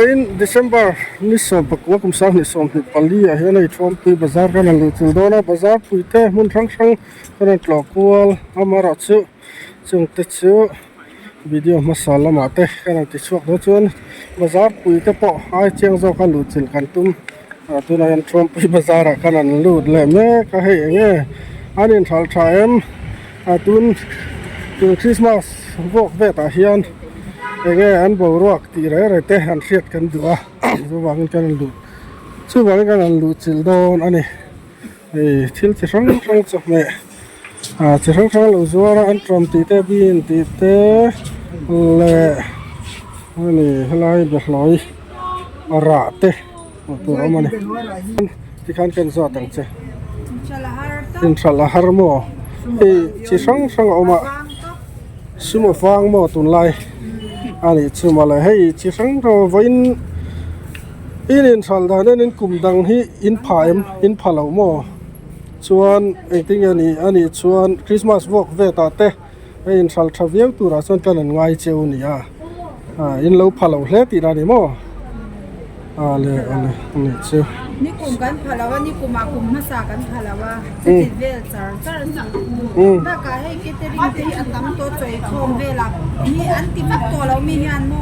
in December ni som pakwa kum sang ni som ni pali a hian ei thom pi bazar kan lu chu dona bazar puite mun thang thang kan tlokwal amara chu chung te chu video masala ma te kan ti chuak do chuan bazar puite po hai cheng zo kan lu chil kan tum tu na yan thom pi bazar kan an lu le me ka he nge anin thal thaem atun tu Christmas vok ve ta hian enge an boruak ti re te an hriat kan duwa zuwang kan lu chuwang kan an lu chil don ani ei thil chi hrang hrang chok me chi hrang hrang lo zuara an trom ti te bin ti te le ani helai be hloi ara te tu amani ti kan zo tang che inshallah har mo ei chi hrang hrang oma sumo fang mo tun lai ani chumala hei chi hrang ro voin in thal da nen kum dang hi in phaim in phalo mo chuan I think ani chuan Christmas walk ve ta te in thal thaviau tura chuan kan an ngai cheu ni a in lo phalo hle ti ra ni mo le ani chu ni kum kan phalawa ni kuma kum masa kan phalawa ti vel char na ka he catering te atam to choi khom vela ni anti mak to lo mi yan mo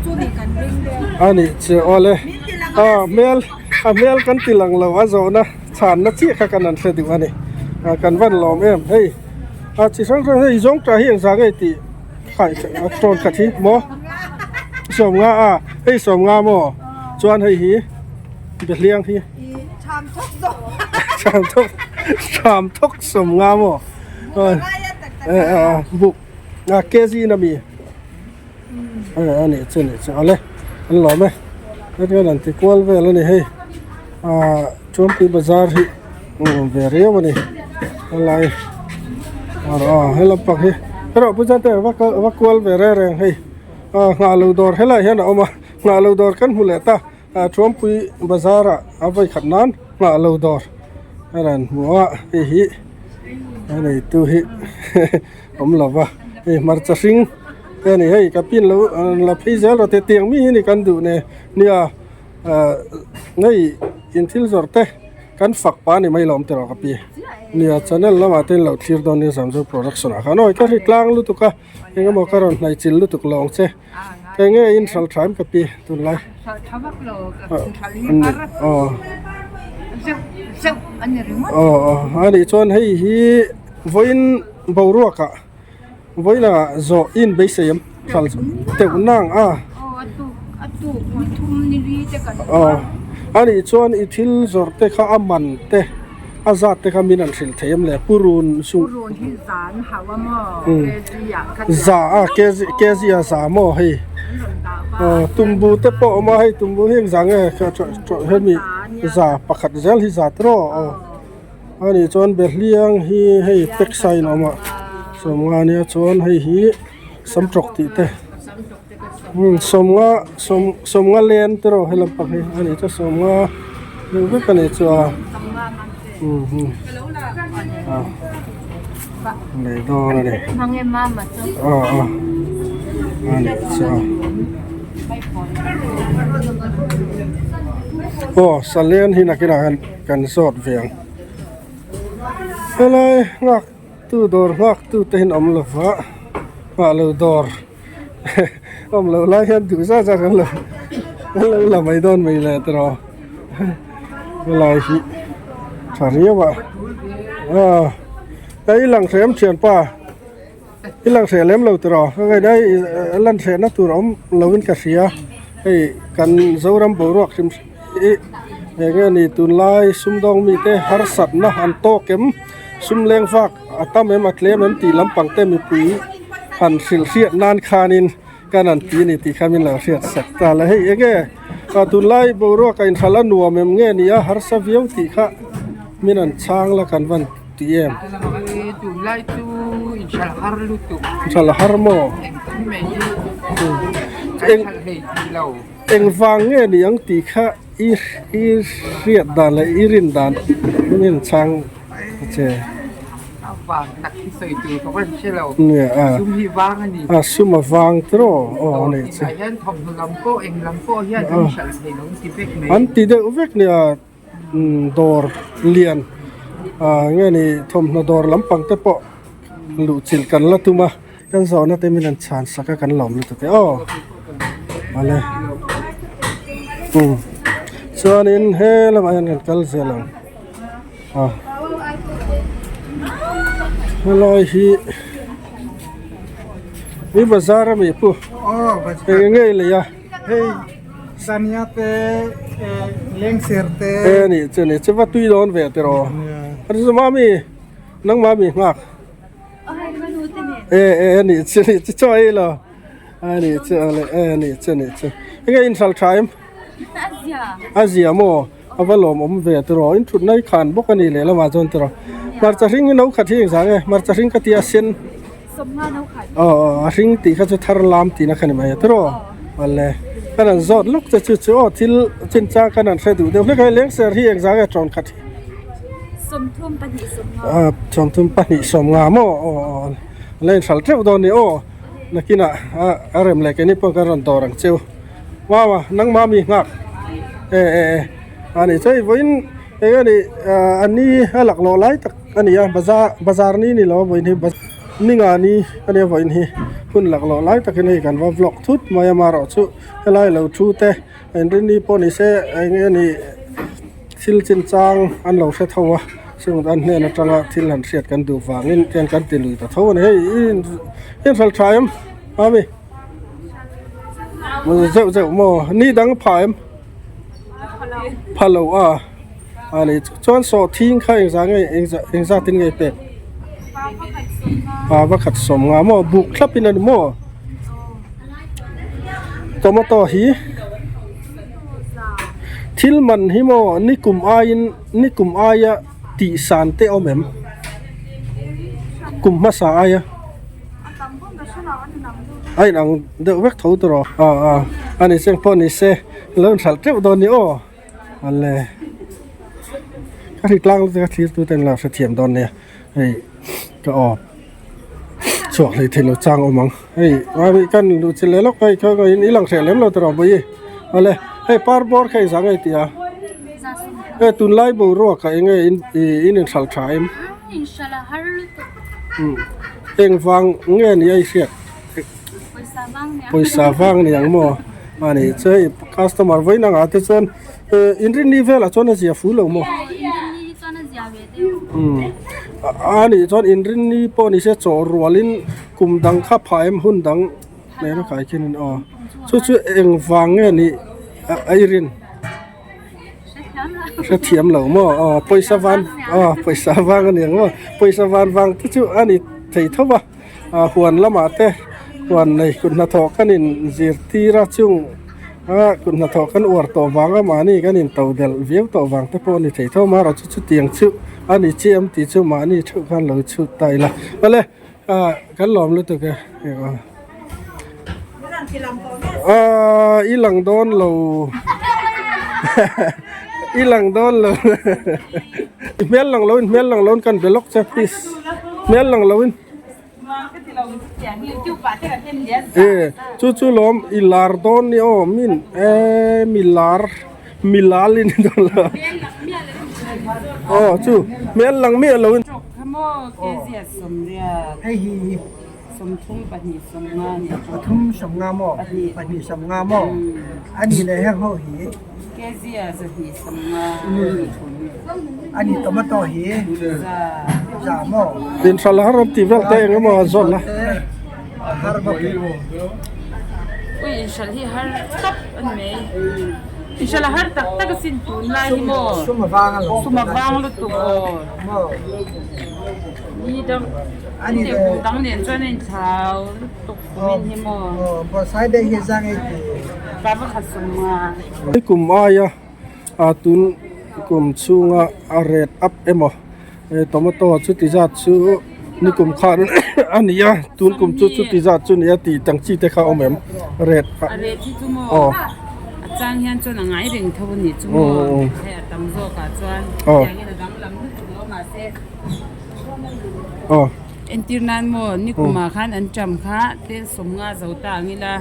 chu ni kan ring de ani che ole mel kan tilang lo azo na chan na chi kha kan an se di ani kan van lom em hei chi sang sang hei jong ta hi ang ngai ti khai ton ka thi mo som nga hei som nga mo chuan hei hi be liang hi cham thok som nga mo bu kezi na mi ani chene chale an lo me cái này thì qual về lên này hay chôm pi bazar hi về riêng vậy này lại hay làm bạc hi cái đó bây giờ thì vác qual về riêng hay ngã lâu đор hay là hiện nào mà ngã lâu đор kan hule ta chôm pi bazar à vậy khát nan ngã lâu đor cái này mua hi cái này tu hi ông là va mar chasing cái này hay cái pin lâu là phi giá rồi thì tiền mi này cần đủ này nia ngay in thil rồi te kan phak pa này mấy lom tero cái pi nia channel là mà tên lâu thir don này samjo production à nói cái reklang lu tu ka cái mà karon này chil lu tu long che cái nghe in sal time cái pi tu lai anh chọn hay hi voin bầu cả với là zo in bây xem thal te nang ani chuan I thil zor te kha aman te azat te kha min an thil them le purun su hi zan hawa mo za kezi za mo hei tumbu te po ma hei tumbu heng zange he mi za pakhat zel hi za tro ani chuan berliang hi hei tek sai no ma somngania chuan hei hi samtrok ti te somnga len tero helam pakhe ani cha somnga lu ka ne cha nei do na ne mange mama ani cha salen hi nakina kan sot veng helai ngak tu dor ngak tu te hin om lova ma lo dor om lo lai hen tu sa kan lo la mai don mai le tro lai hi tharia wa ai lang sem chen pa ilang se lem lo tro cái đây lan se na tu rom lovin ka sia ei kan zoram borok sim cái này tu lai sum dong mi te har sat na an to kem sum leng fak atam em atlem em ti lampang te mi pi han sil siat nan khanin kanan ti ni ti khamin la siat sak ta la hei ege tu lai boro ka in thala nuam em nge ni a har sa viau ti kha minan chang la kan van ti em tu lai tu inshallah har lu tu inshallah har mo eng wang nge ni ang ti kha i riat dan la i rin dan min chang che วางตักที่ใส่ตัวเขาไม่ใช่เรา เนี่ยซุ่มที่วางอันนี้ ซุ่มมาวางตรอเนี่ย ใส่ยันทอมลำโป้เองลำโป้ยันทำฉันในน้องที่เพ็กเมย์ อันที่เด็กเวกเนี่ยดอร์เลียนงี้นี่ทอมนาดอร์ลำปังเตปะลุจิลกันละตุมากันสอนนะเต็มนันชานสักกันหลอมเลยตัวเต้มาเลยส่วนนี้เฮละมากันกัลเซลังลอยฮีมีบาซาร์มีปุ๊เป็นไงเลยอะ Hey, Saniate Lengserte. นี่เจนี่จะว่าตุยโดนเวทรออันนี้มามีนังมามีมากนี่เจนี่จะช่วยเหรออันนี้เจอะไรนี่เจนี่เจยังไงอินสัลทรายมอาเซียโมเอาว่าลมเวทรออินทุนในขันบกนี่เลยละมาจนตรอมาจะริงนกขัดที่อย่างไงมาจะริงขัดที่อาเซียนริงตีเขาจะทาร์ลามตีนักขันมาตรอวันเลยขนาดจอดลูกจะจู่ๆที่จินจ้าขนาดเสด็จเดี๋ยวเพื่อให้เลี้ยงเสือที่อย่างไงจอนขัดสมทุ่มปนิสมงาสมทุ่มปนิสมงามเล่นสัลเจ้าตอนนี้นักกินอะไรมาเลยกันนี่พวกกันต่อรังเจ้าว่านังมามีงักอันนี้ใช่วันอันนี้หลักโลไลตักอันนี้บาซาร์นี่เราวันนี้นี่งานนี้อันนี้วันนี้คุณหลักโลไลตักนี่กันว่าบล็อกทุดมายามารอชุอะไรเราชูเตอันนี้พอนี่เซ่อันนี้สิลจินจางอันเราเสทัวซึ่งอันนี้นะจังที่หลังเสียดกันดูฟังนี่กันติลุยแต่ทัวนี่อินสัลทรายมามีมันเจ้าโมนี่ดังพายมพะโล้อันนี้ชวนสอทิ้งข้าอย่างไงเองจะทิ้งไงเป็ดปลาว่าขัดสมงามบุกคลับเป็นอันโมตัวมาต่อหีทิลมันหิโมนี่กลุ่มอายะตีสานเตอเมมกลุ่มมาสายะไอ้หนังเด็กเวกเท่าตัวอันนี้เสียงพอนี่เซ่เริ่มสัลเจ็บตอนนี้อันเลยก็ที่กลางก็ที่ตัวเต็งเราเสียมตอนนี้เฮ้ยก็ช่วงเลยที่เราจ้างเอามั้งเฮ้ยว่ามีกันดูเฉลยแล้วก็อินหลังเฉลยเราตลอดไปอันเลยเฮ้ยปาร์บอร์ใครสั่งไอ้ที่ตุนไล่บูรัวใครไงอินสัลทรายเองฟังเงี้ยนี่ไอ้เสียปุยสาฟังนี่อย่างมั่วอันนี้ใช่คัสตอมาร์ไว้นั่งอาทิตย์ส่วนอินรินีเวลจวนเสียฟูลมั่วอันนี้จวนอินรินีพอนี่เสียจอรัวลินกุมดังขับพายมหุ่นดังในรถขายกินช่วยเองฟังเงี้ยนี่ไอรินเทียมเหล่ามั่วปุยสาฟันปุยสาฟังกันอย่างมั่วปุยสาฟันฟังที่ช่วยอันนี้ถี่เท่าว่าหวนละมาเต้วันในคุณนาทอกันอินจีร์ตีราชุงคุณนาทอกันอวดตัววางมานี่กันอินตัวเดลวิวตัววางแต่พอนี่ถี่เท่ามาเราชุดเตียงชุอันนี้เจียมตีชุมานี่ชุกันเราชุดไตละมาเลยกันหลอมเลยตัวแกอีหลังโดนเราอีหลังโดนเราเมลหลังล้นกันเบล็อกเซปิสเมลหลังล้นจู่ล้มอีลาร์ดอนนี่มินมิลาลินดอนละจู่เมลหลังเมลล้นขโมยเกษียณสมเรีย Hey, สมทุ่งปนิสมงาเนี่ย Tum Samgamo, Pani Samgamo. Ani le hang ho hi. เกษียณสหิสมงา Ani tomato hi. จ้า Zamo. เป็นสลารับตีเวลเตงมาจนละ Harba ki. อุ้ยอินชาที่ฮาร์ตับอันไหนอินชาลฮาร์ตักตักสินตุนลายฮิโม Suma vanga lo. สมาบังลุตุโอ Mo. นี่ดังอันนี้ดังเนี่ยจวนในเช้าตุกมินฮิโม Bo sai de hi zang ai ti. ปาบขัดสมงา นี่กลุ่มอายะตุนกลุ่มชูงอาเรดอัพตมาโตชุติจัดชูนี่กลุ่มขาดอันนี้ตุนกลุ่มชุติจัดชุนี่ตีตั้งชีเตข้าวแม่เรดอะไรที่จุโมอาจารย์ยันจวนง่ายเร่งเท่านี้จุโมแค่ตั้งโซกาจวนอย่างนี้เราดังลำนึกเรามาเซ อ๋อ Entirnan mo ni kuma khan an cham kha te somnga zauta ngila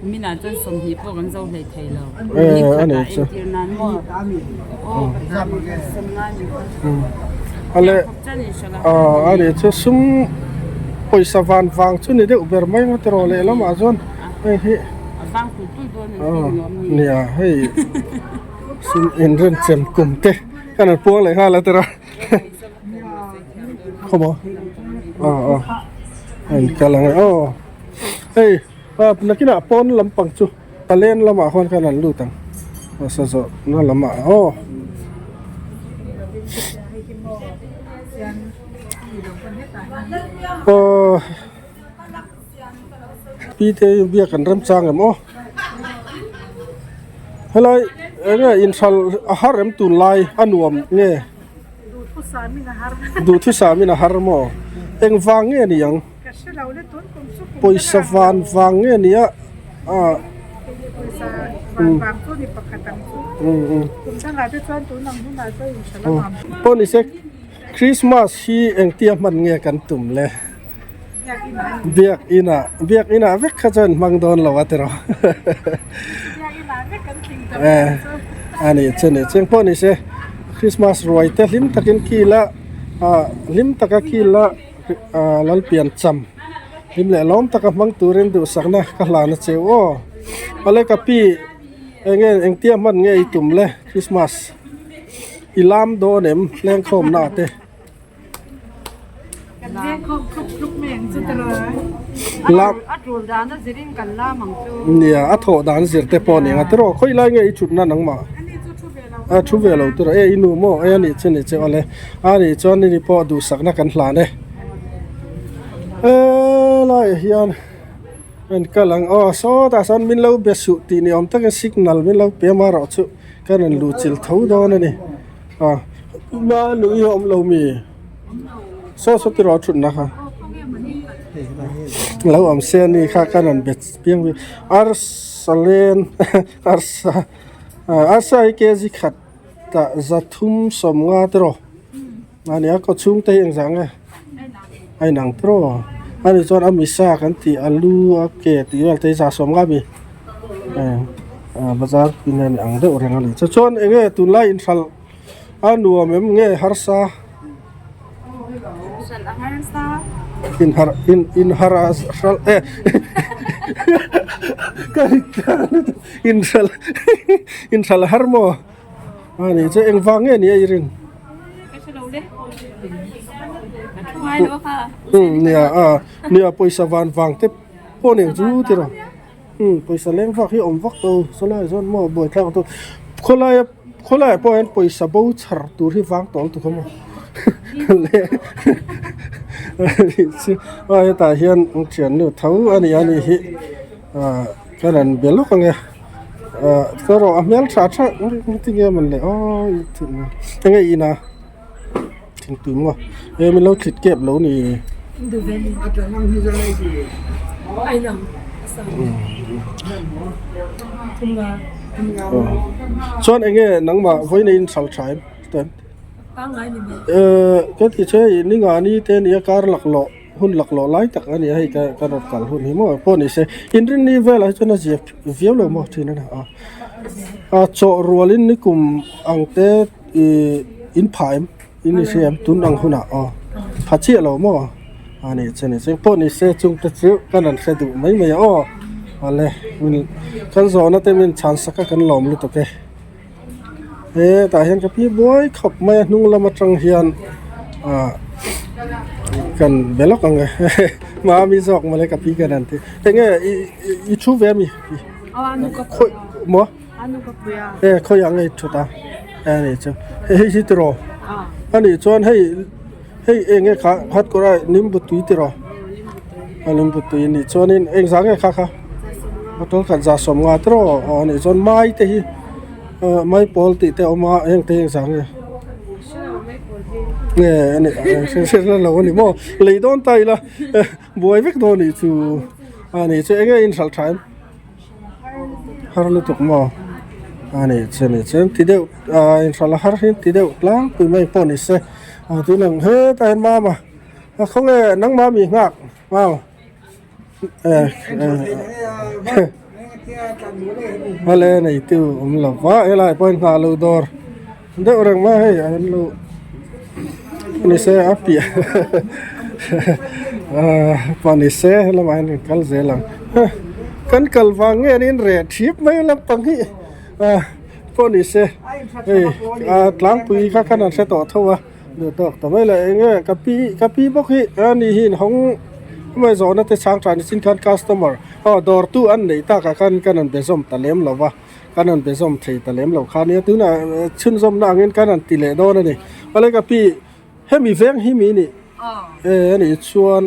mina chon somhi po kan zau hlei thei lo ni khata entirnan mo o somnga ni ale chan inshallah ale chu sum poisa van wang chu ni de uber mai ma tro le la ma zon ei hi bang tu tu don ni nia hei sum en ren chem kum te kan po le ha la tera khomo anh kalang hey nakina pon lampang chu talen lama hon kanan lutang sa so na lama pite bia kan ram chang em helai anga inshal harem tu lai anuam nge du thu sa mi na har mo eng wang nge ni yang poisa van wang nge ni a poni se Christmas hi eng tiam man nge kan tum le biak ina vek khajan mang don lawatero ani chen poni se Christmas roi te lim takin kila lim taka kila lal pian cham lim le lom taka mang turin du sakna ka hlana cheo ale ka pi eng tia man nge itum le Christmas ilam do nem leng khom na te lam atul dan na zirin kan la mang chu nia atho dan zir te pon nga tro khoi lai nge i chut na nang ma thu ve lo tu e inu mo e ani chen che ole ani chon ni po du sakna kan hla ne lai hian en kalang so ta son min lo be su ti ni om tak signal min lo pe ma ro chu kan an lu chil tho do na ni ma nu i om lo mi so ti ro chut na kha lo om se ni kha kan an be piang arsalen asai ke ji khat ta zathum somnga tro ani a ko chung te eng jang ai nang tro ani chon amisa kan ti alu a ke ti wal te sa somnga mi bazar pinan ang de orang ani chon enge tunlai inshal anu mem nge harsa in haras inshal harmo ani che eng wange ni irin nia poisa van wang te pone ju tiro poisa leng vak hi om vak to solai zon mo boi thang to kholai po en poisa bo char tur hi wang tol tu khomo le ai ta hian chian nu thau ani hi kanan belok nge toro amel cha tinge man le tinge ina ting tu mo min lo thit kep lo ni chon enge nangma voin in sal thaim ten cái thì chơi ní ngà ní tên ý car lạc lộ hun lạc lộ lái tắc anh ấy cái đợt cản hun hi mà bọn này sẽ in trên ní về lại cho nó dẹp véo lộ một thì nó chỗ ruolin ní cùng ang te in phim in xem tún ang hun phát triển lộ mà này trên này sẽ bọn này sẽ chung tất chiếu cái này sẽ đủ mấy ale mình cái gió nó tên mình chán sắc cái lòm luôn ok ta hian ka pi boy khop mai nung lama tang hian kan belok ang ma mi jok ma le ka pi kan te nge I chu ve mi anu ka khoi mo anu ka puya khoi ang ei chuta ani chu hi tro ani chon hei enge kha hat ko ra nim bu tui tro alim bu tui ni chon in eng sang e kha atol kan za som nga tro ani chon mai te hi mai pol ti te oma eng te eng sang nè se lo ni mo le don tai la boy vek don ni chu ani che enge in sal time har lu tuk mo ani chen ti de in sal har hin ti de lang tu mai pon ni se tu nang he ta ma เขาไงนังมามีงักว้าวมาเลยในตู้ผมหลับว่าอะไรพอยพาลูดอร์เด็กorang mah hey lu ini saya api panis saya lamain kal zelang kan kal vange ni red chip mai lam panghi panis saya hey tlang pui kha khanan se to thowa được to ta mai la enge kapi bok hi ani hin hong mai zo na te sang tran sin kan customer dor tu an nei ta ka kan kanan be som ta lem lawa kanan be som thei ta lem lo kha ni tu na chun som na ngin kanan ti le do na ni ale kapi he mi veng hi mi ni ani chuan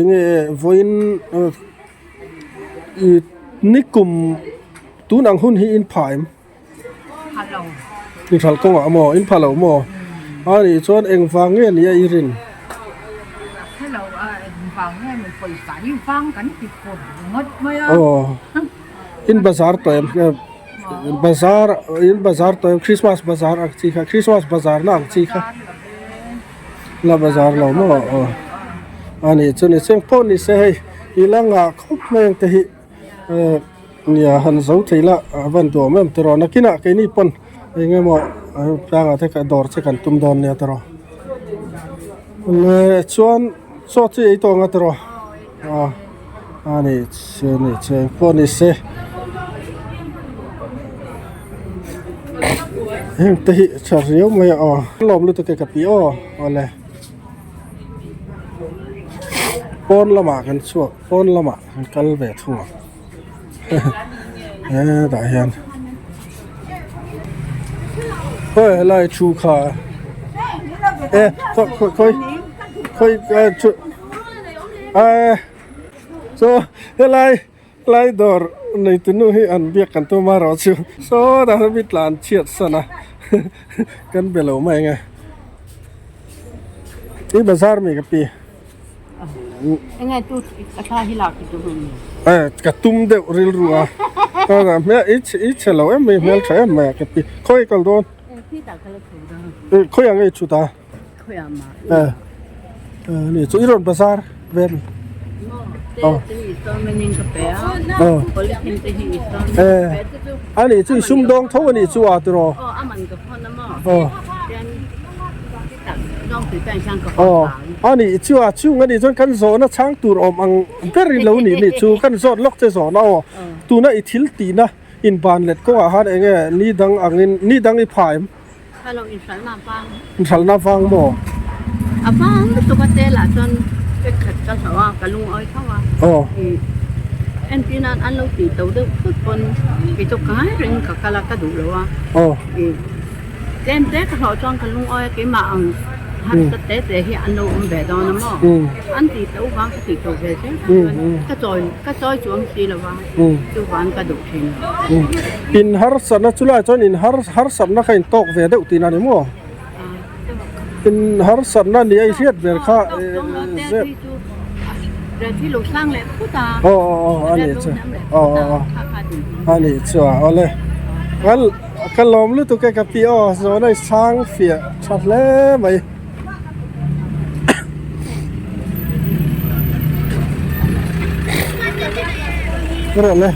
nge voin nikum tu nang hun hi in phaim hello ni thal ko mo in phalo mo ani chuan eng wang nge ni a irin hello vàng nghe mình phải phải vang cảnh thì cột mất mới in bazaar to in bazaar to Christmas bazaar ak chi kha Christmas bazaar na ak chi kha la bazaar lo mo ani chune seng pon ni se hei ilanga khop meng te hi nia han zo theila van do mem tro na kina ke ni pon nge mo panga te ka dor che kan tum don ne tro le chuan so chi ei to nga tro ani chune che pon ni se hem te hi chario mai lom lu to ke ka pi ole pon lama kan chuak pon lama kan kal ve thua da hian hoi lai chu kha khoi chu so lai dor nei tunu hi an biak kan to ma ro chu so da bit lan chiat sana kan belo mai nga i bazar mi ka pi ngay tu kata hilak itu pun ka tum de ril ruwa ta da me ich chelo em me mel tha em ka pi khoi kal don khi ta kalau tu dah khoi ang ei chu ta kau yang mah ni chu iron bazar vel tu itu mening kepea boleh kita itu ani chu sum dong tho ani chu a tro aman kepon nama danน้องถือแป้งช่างกับ อันนี้ชัวชูงั้นนี่จนกันโซนะช้างตูรอมอังเปรีเหล่านี่ชูกันโซล็อกจะโซนะตูน่ะอีทิลตีนะอินบานเล็ดก็อาหารเองนี่ดังอังนี่ดังอีพายม ถ้าเราอินสันน้ำฟัง ฉันน่าฟังบ่ ฟังตัวก็เตะละจนไปขัดกันว่ากับลุงอ้อยเขาว่าเอ็นที่นั้นอันเราตีตัวเด็กทุกคนกิจการเรื่องกับกาลากระดูแล้วว่าเต็มเตะเขาจองกับลุงอ้อยกี่มาอังฮันสเตะที่อันเราแบบตอนนั้นมั้งอันตีตัวฟังตีตัวแบบนี้ก็จอยจวงสีแล้วว่าตัวฟังกระดูกทิ้งอินฮาร์สันนะจุฬาจนอินฮาร์สันนะใครตกเวดอุตินานี่มั้งอินฮาร์สันนะนี่ไอเรียดเวรข้าเจ็บที่ลูกสร้างเลยพูดตาอันนี้จ้ะอันนี้จ้ะเอาเลยงั้นกันลมรู้ตัวแกกับพี่โซนได้ช้างเฟียชัดเลยไหมก็ได้เลย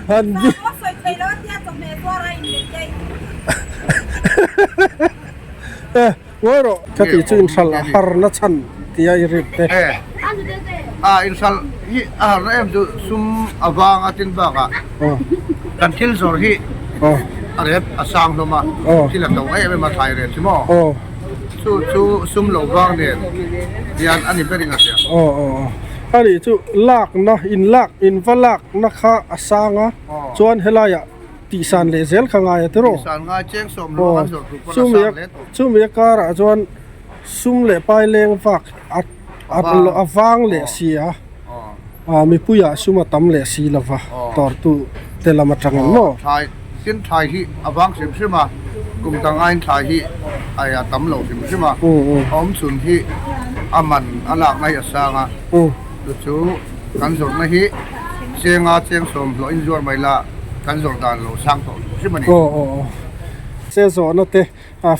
ฮันบี้ว่าเราจะตื่นสัลฮาร์นัชันที่ยังริบเตอินซัลฮีเริ่มดูซุมอวางอาทิตย์บ้างกันทิลสอร์ฮีอะไรสร้างลงมาที่หลังตัวไม่มาถ่ายเลยใช่ไหมซุมหลงวางเนี่ยยันอันนี้เป็นยังไงอันนี้จู่ลากนะอินฟ้าลากนะคะสร้างอ่ะชวนเฮลัยตีสันเลเซลข้างไงที่รู้ตีสันง่ายเจ้งสมรู้กันสุดซุ่มเยการะชวนซุ่มเล่ไปเลงฝักอัดฟังเล่เสียมีผู้ใหญ่ซุ่มมาทำเล่สีละวะต่อตู้เตลมาจังเนาะถ่ายสิ้นถ่ายที่อวังสิบใช่ไหมกลุ่มต่างไอ้ถ่ายที่ไอ้ตำเหลาสิบใช่ไหมอมสุนที่อามันอันหลักในสร้างอ่ะดูชูกันสดนะฮีเชียงสมหล่ออินจวนไม่ละกันสดการหล่อสร้างต่อใช่ไหมนี่ เซโซนเต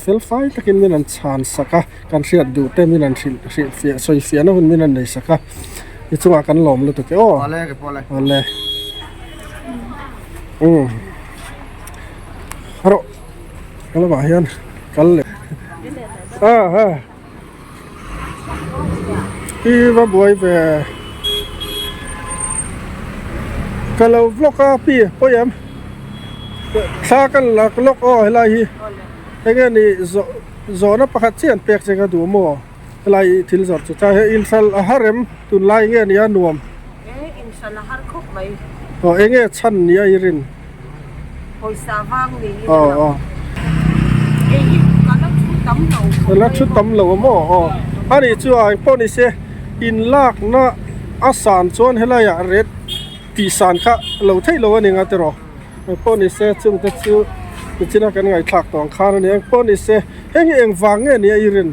เฟลไฟตะกินมินันชานสักกันเสียดูเตมินันสิเฟียสวยเฟียนะมันมินันไหนสักอีจังหวะกันหลอมเลยตัวเกี่ยวพอเลยพอเลย อะไรฮัลโหลอะไรบ้างยันกันเลยฮะที่ว่าบอยไปkalau vlog api poyam sakan la vlog o helai enge ni zona pakhat chian pek chega du mo helai thil zor cha he insal harem tun lai nge ni anuam insal har khop mai o enge chan ni irin poisa wang ni o la chu tam lo mo o ani chu ai poni se in lak na asan chon helai ya redตีสานค่ะเราใช้เราเนี่ยงั้นแต่รอป้อนนี่เสียจุ่มแต่ชิวจิน่ากันไงถักตองข้าเนี่ยป้อนนี่เสียเองเองฟังเนี่ยอีริน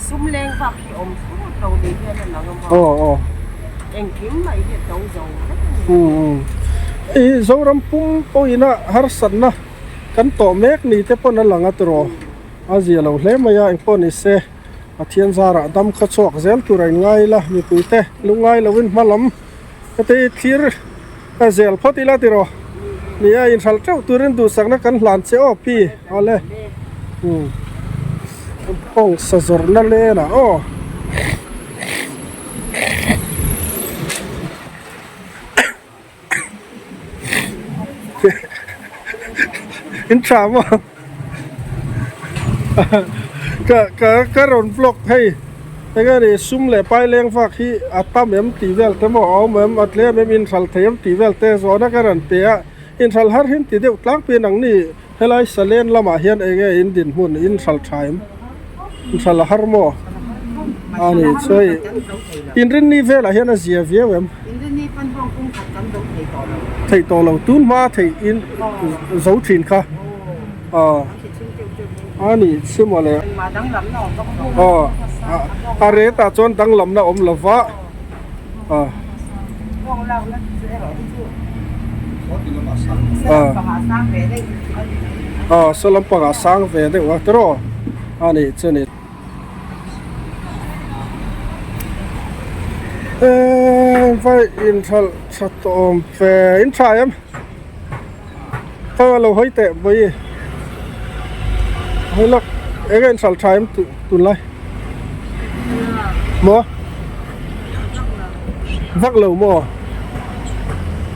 ซุ่มแรงฝักขี้อมสู้เราดีเพื่อนเราก็บอกเองกินไม่เห็นโจอีโจรำปุ่มปอยน่ะฮาร์สันนะกันต่อเมกนี่แต่ป้อนนั่นหลังแต่รออาเจียเราเล่มายาเองป้อนนี่เสียอาเทียนซาระดำขชอกเซลตัวไรง่ายละมีปุยเตลุงง่ายละวินมาล้ำก็ตีทีร์เซลพอตีละติโรนี่อินชัลเจ้าตัวเรนดูสักนักกันหลานเจ้าพี่เอาเลยป้องสะสรนั่นเลยนะโอ้อินทรามก็รอนฟลอกให้แต่ก็ได้ซุ่มเลยไปเลี้ยงฝากที่อัตตามเอ็มตีเวลแต่หมอเอาเอ็มอัตเลี้ยงอินชัลเทียมตีเวลแต่ส่วนนักการเปียอินชัลฮาร์หินตีเดียวกลางปีนังนี่เฮลัยสเลนละมาเฮียนเองอินดินหุ่นอินชัลไทม์อินชัลฮาร์โมอันนี้ช่วยอินรินนี่เวลาเฮียนเสียเวียเอ็มอินเดียนี่เป็นพวกกุ้งขัดกันตรงไทยตัวเราตุ้นมาไทยอินเจ้าถิ่นค่ะอันนี้ชื่อว่าอะไรมาดังลำหนอต้องอะไรตาจนดังลำนะอมละวะพวกเราเนี่ยเสียหรอที่ชื่อปหาสร้างเวได้สลัมปะสร้างเวได้ว่าตรออันนี้เช่นนี้ไฟอินทัลชัตอมเฟอินทรายมถ้าเราให้เตะไปให้ลักเอ็นชัลไทม์ตุนไลมัววักเหลวมัว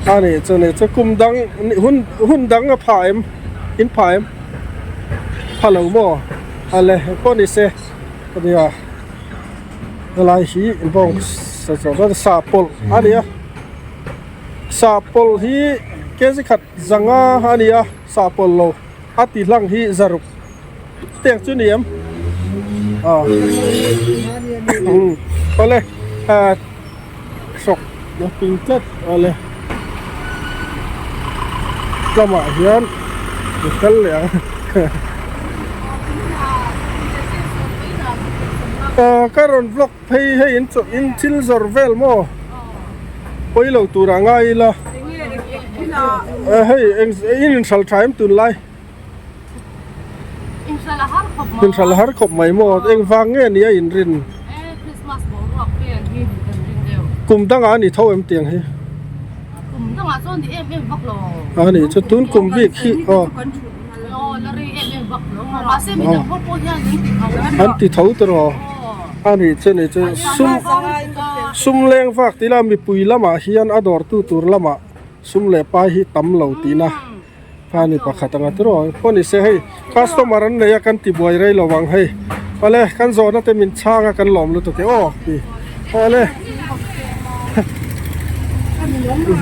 อันนี้เจ้าเนี่ยจะกุมดังหุ่นดังกับผายมอินผายมผาเหลวมัวอะไรพวกนี้เสียก็ดีว่าอะไรฮีอินบงจะว่าซาปอลอันนี้ซาปอลฮีเกจิขัดจังอันนี้ซาปอลโลอัติลังฮีจารุกเตียงจุนียมเอาเลยสกนะปิงเจ็ดเอาเลยละหมาเฮียนกันเหลืองก็รอนฟลอกให้อินทิลซอร์เวลโม่ไปเราตัวร่างไงล่ะให้อินชัลไทม์ตุนไลอินชัลฮาร์ขบไม่หมดเองฟังเงี้ยนี่อินรินกลุ่มตั้งอันนี้เท่าเอ็มเตียงให้กลุ่มตั้งอันส่วนที่เอ็มบักโลอันนี้จะตุนกลุ่มบิ๊กขี้อันที่เท่าตรออันนี้เช่นจะซุ่มแรงฝากที่เรามีปุยละมาเฮียนอดอร์ตัวละมาซุ่มเล่ไปที่ตำเหล่าตีนะอันนี้ปะขัดตั้งตรอคนนี้เสียให้คัสตอมารันเลยกันติบวยไรระวังให้อะไรกันโซนนั่นแต่มินช่างกันหลอมเลยตัวเดียวพี่อะไร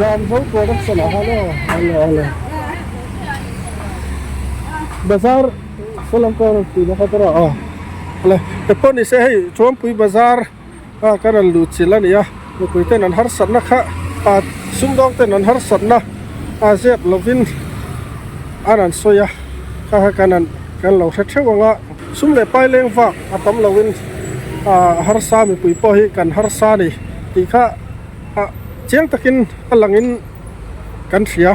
จานเขาตัวรักษณะอะไรบาซาร์สลัมกอร์ตีนะครับตัวอะไรแต่พอนี่เสียให้ชมปุยบาซาร์กันลูดสิลันเนี่ยลูกปุยเต้นนันฮาร์สันนะคะซุ่มดองเต้นนันฮาร์สันนะเสียบลวินอันนั้นสวยกันเราเชื่อว่าซุ่มเล่ไปเลี้ยงฝากตั้มลวินฮาร์ซามีปุยปอยกันฮาร์ซานี่ตีข้าเชียงตะกินหลังอินกันเสีย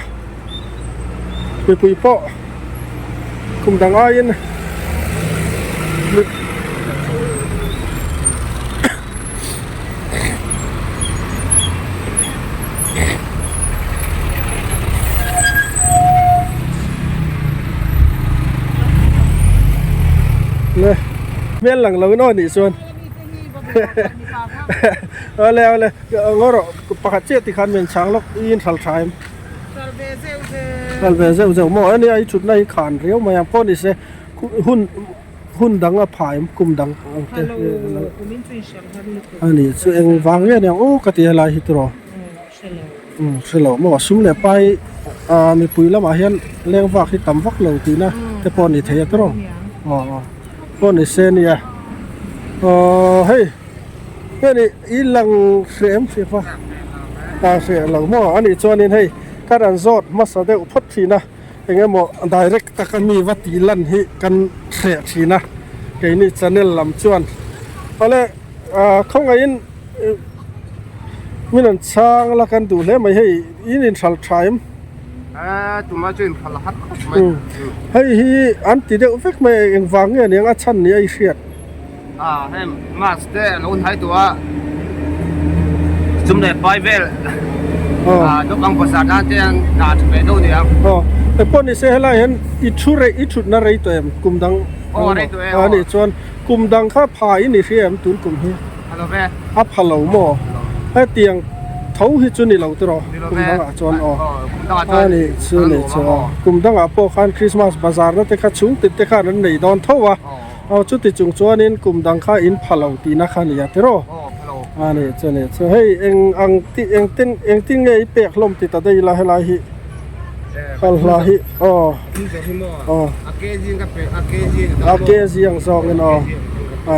ปุยปอ คุมดังอ้อยนะเลยเมียนหลังเราโน่นนี่ส่วนเอาเลยงอรปากเจ็ดที่คันเมียนช้างล็อกอินสัลไทม์สัลเวเซลเซลหมออันนี้ไอ้ชุดในขานเรียวมาอย่างพ่อนี่เสหุ่นดังอ่ะผายกุมดังอันนี้ซึ่งเองวางเนี่ยโอ้กติอะไรฮิตรอเสลอหมอซุ้มเนี่ยไปมีปุ๋ยแล้วมาเห็นเลี้ยงวักที่ต่ำวักเหล่าตีนะแต่พ่อนี่เทียตรอพ่อนี่เซนี่เฮ้ยนี่อีหลังเสียมเสียฟ้าเสียหลังหม้ออันนี้จวนนี้ให้การอันโซดมาสเดอุพัฒทีนะอย่างเงี้ยหม้อ direct ตะกันมีวัตถีลันให้กันเสียทีนะแค่นี้จะเน้นลำจวนเอาเลยเขาไงอินมีนั่นช่างละกันดูเลยไม่ให้อินสัลไทม์จุมาจุนพลหัดให้อันที่เด็กฟิกไม่เองวางเนี่ยยังอัดชั้นนี่ไอ้เสียให้มาสเตอร์นู้นให้ตัวจุ่มในปลายเวลยกอังภาษาด้านเตียงนาดไปดูเดียวแต่พอนี่เสียให้ไรเห็นอิชุดนั่นไรตัวเองกลุ่มดังนี่ส่วนกลุ่มดังข้าพายนี่เสียมตุนกลุ่มเฮียฮัลโหลแม่อัพฮัลโหลหมอให้เตียงเท้าฮิจุนี่เราตัวกลุ่มดังจวนนี่ส่วนนี่ส่วนกลุ่มดังพวกคันคริสต์มาสบาซาร์นั่นแต่ข้าชุ่มติดแต่ข้านั้นในดอนเท่าวะเอาจุดที่จุงจวนนี่กลุ่มดังข้าอินพะเราตีนักขันยาเตโรนี่เจ้านี่เจ้าให้เองอังที่เองติ้งไงเปียกลมติดตาได้ละให้ละหิละหิอาเกจิยังสองกัน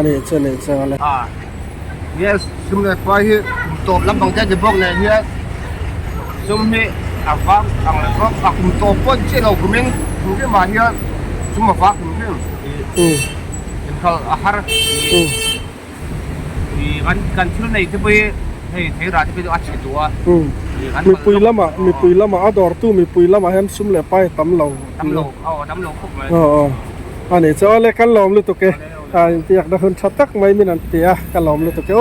นี่เจ้านี่เจ้าเลยyes ซุ่มเลยไปที่ตบลำบางใจจะบอกเลยเฮียซุ่มนี่ฟังอะไรก็คุมตบปุ๊บเจ้าเราคุมเองคุมแค่มาเฮียซุ่มมาฟังคุมเองเป็นเขาอาหารกันที่ไหนที่ไปให้ร้านที่ไปดูอาชีพตัวมีปุยละมาอดอร์ตู้มีปุยละมาเห็นซุ่มเลยไปตำเหลาตำเหลาพวกมันอันนี้เจ้าเลยกันหลอมเลยตัวแกอยากได้คนชัดตักไม่มีนันเตียกันหลอมเลยตัวแก